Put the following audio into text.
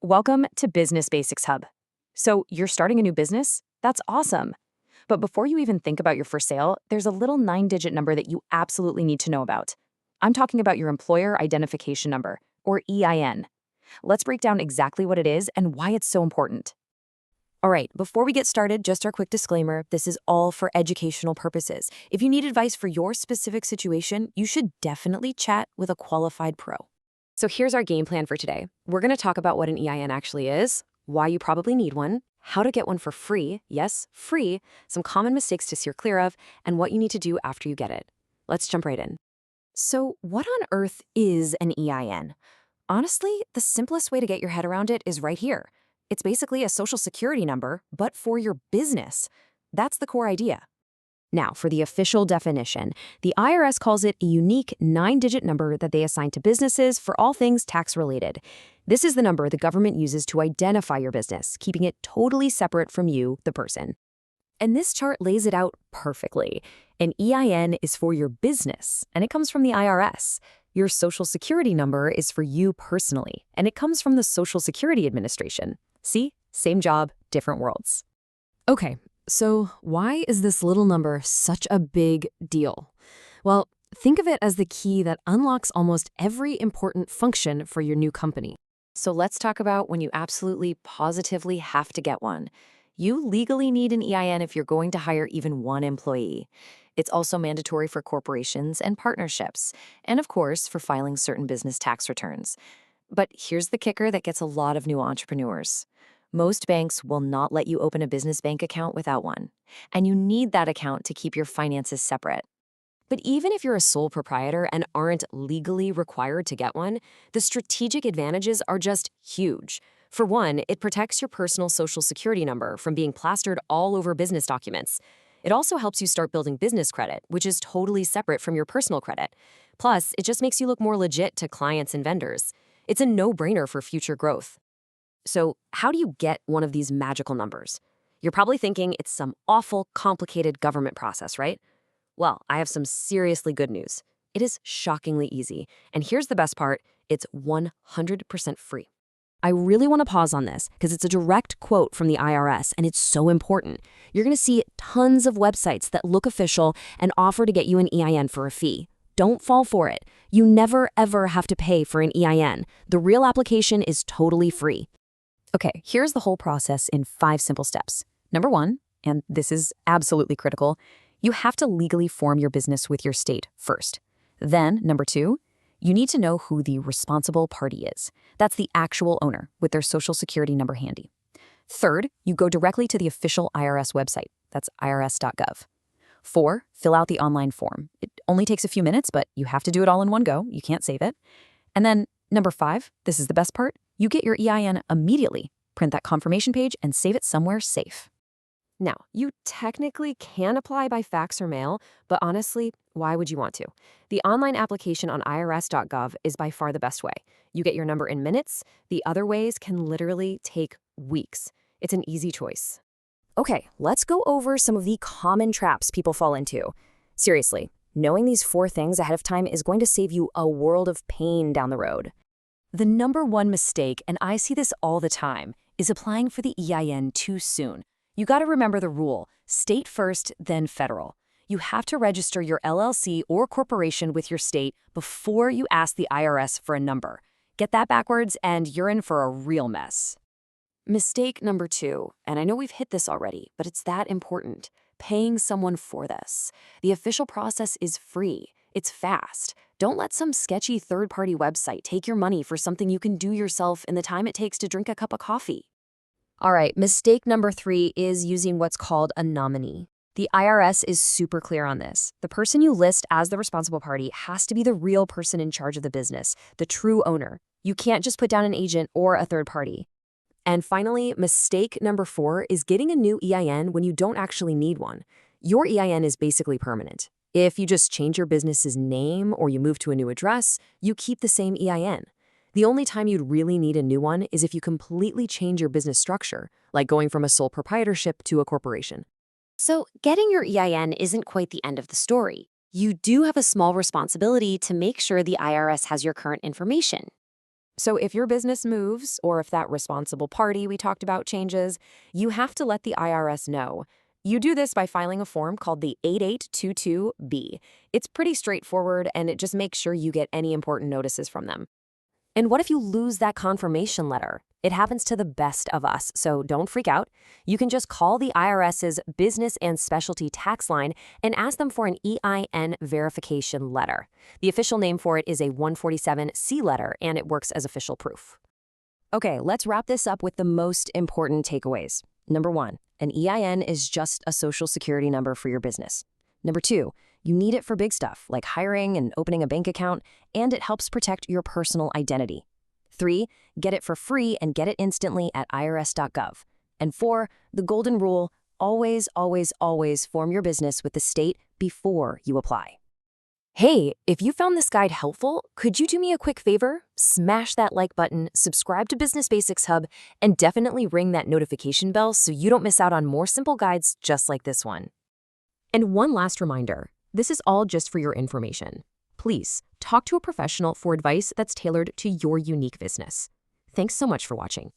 Welcome to Business Basics Hub. So, you're starting a new business? That's awesome. But before you even think about your first sale, there's a little 9-digit number that you absolutely need to know about. I'm talking about your Employer Identification Number, or EIN. Let's break down exactly what it is and why it's so important. All right, before we get started, just our quick disclaimer, this is all for educational purposes. If you need advice for your specific situation, you should definitely chat with a qualified pro. So here's our game plan for today. We're going to talk about what an EIN actually is, why you probably need one, how to get one for free, yes, free, some common mistakes to steer clear of, and what you need to do after you get it. Let's jump right in. So what on earth is an EIN? Honestly, the simplest way to get your head around it is right here. It's basically a social security number, but for your business. That's the core idea. Now, for the official definition, the IRS calls it a unique 9-digit number that they assign to businesses for all things tax-related. This is the number the government uses to identify your business, keeping it totally separate from you, the person. And this chart lays it out perfectly. An EIN is for your business, and it comes from the IRS. Your Social Security number is for you personally, and it comes from the Social Security Administration. See? Same job, different worlds. Okay. So why is this little number such a big deal? Well, think of it as the key that unlocks almost every important function for your new company. So let's talk about when you absolutely positively have to get one. You legally need an EIN if you're going to hire even one employee. It's also mandatory for corporations and partnerships, and of course, for filing certain business tax returns. But here's the kicker that gets a lot of new entrepreneurs. Most banks will not let you open a business bank account without one, and you need that account to keep your finances separate. But even if you're a sole proprietor and aren't legally required to get one, the strategic advantages are just huge. For one, it protects your personal Social Security number from being plastered all over business documents. It also helps you start building business credit, which is totally separate from your personal credit. Plus, it just makes you look more legit to clients and vendors. It's a no-brainer for future growth. So how do you get one of these magical numbers? You're probably thinking it's some awful, complicated government process, right? Well, I have some seriously good news. It is shockingly easy. And here's the best part, it's 100% free. I really want to pause on this because it's a direct quote from the IRS and it's so important. You're going to see tons of websites that look official and offer to get you an EIN for a fee. Don't fall for it. You never, ever have to pay for an EIN. The real application is totally free. Okay, here's the whole process in 5 simple steps. Number 1, and this is absolutely critical, you have to legally form your business with your state first. Then, number 2, you need to know who the responsible party is. That's the actual owner with their Social Security number handy. Third, you go directly to the official IRS website. That's irs.gov. 4, fill out the online form. It only takes a few minutes, but you have to do it all in one go. You can't save it. And then, number 5, this is the best part, you get your EIN immediately. Print that confirmation page and save it somewhere safe. Now, you technically can apply by fax or mail, but honestly, why would you want to? The online application on irs.gov is by far the best way. You get your number in minutes. The other ways can literally take weeks. It's an easy choice. Okay, let's go over some of the common traps people fall into. Seriously, knowing these 4 things ahead of time is going to save you a world of pain down the road. The number 1 mistake, and I see this all the time, is applying for the EIN too soon. You got to remember the rule, state first, then federal. You have to register your LLC or corporation with your state before you ask the IRS for a number. Get that backwards and you're in for a real mess. Mistake number 2, and I know we've hit this already, but it's that important, paying someone for this. The official process is free. It's fast. Don't let some sketchy third-party website take your money for something you can do yourself in the time it takes to drink a cup of coffee. All right, mistake number 3 is using what's called a nominee. The IRS is super clear on this. The person you list as the responsible party has to be the real person in charge of the business, the true owner. You can't just put down an agent or a third party. And finally, mistake number 4 is getting a new EIN when you don't actually need one. Your EIN is basically permanent. If you just change your business's name or you move to a new address, you keep the same EIN. The only time you'd really need a new one is if you completely change your business structure, like going from a sole proprietorship to a corporation. So getting your EIN isn't quite the end of the story. You do have a small responsibility to make sure the IRS has your current information. So if your business moves, or if that responsible party we talked about changes, you have to let the IRS know. You do this by filing a form called the 8822B. It's pretty straightforward, and it just makes sure you get any important notices from them. And what if you lose that confirmation letter? It happens to the best of us, so don't freak out. You can just call the IRS's Business and Specialty Tax Line and ask them for an EIN verification letter. The official name for it is a 147C letter, and it works as official proof. Okay, let's wrap this up with the most important takeaways. Number 1, an EIN is just a social security number for your business. Number 2, you need it for big stuff like hiring and opening a bank account, and it helps protect your personal identity. 3, get it for free and get it instantly at irs.gov. And 4, the golden rule, always, always, always form your business with the state before you apply. Hey, if you found this guide helpful, could you do me a quick favor? Smash that like button, subscribe to Business Basics Hub, and definitely ring that notification bell so you don't miss out on more simple guides just like this one. And one last reminder, this is all just for your information. Please talk to a professional for advice that's tailored to your unique business. Thanks so much for watching.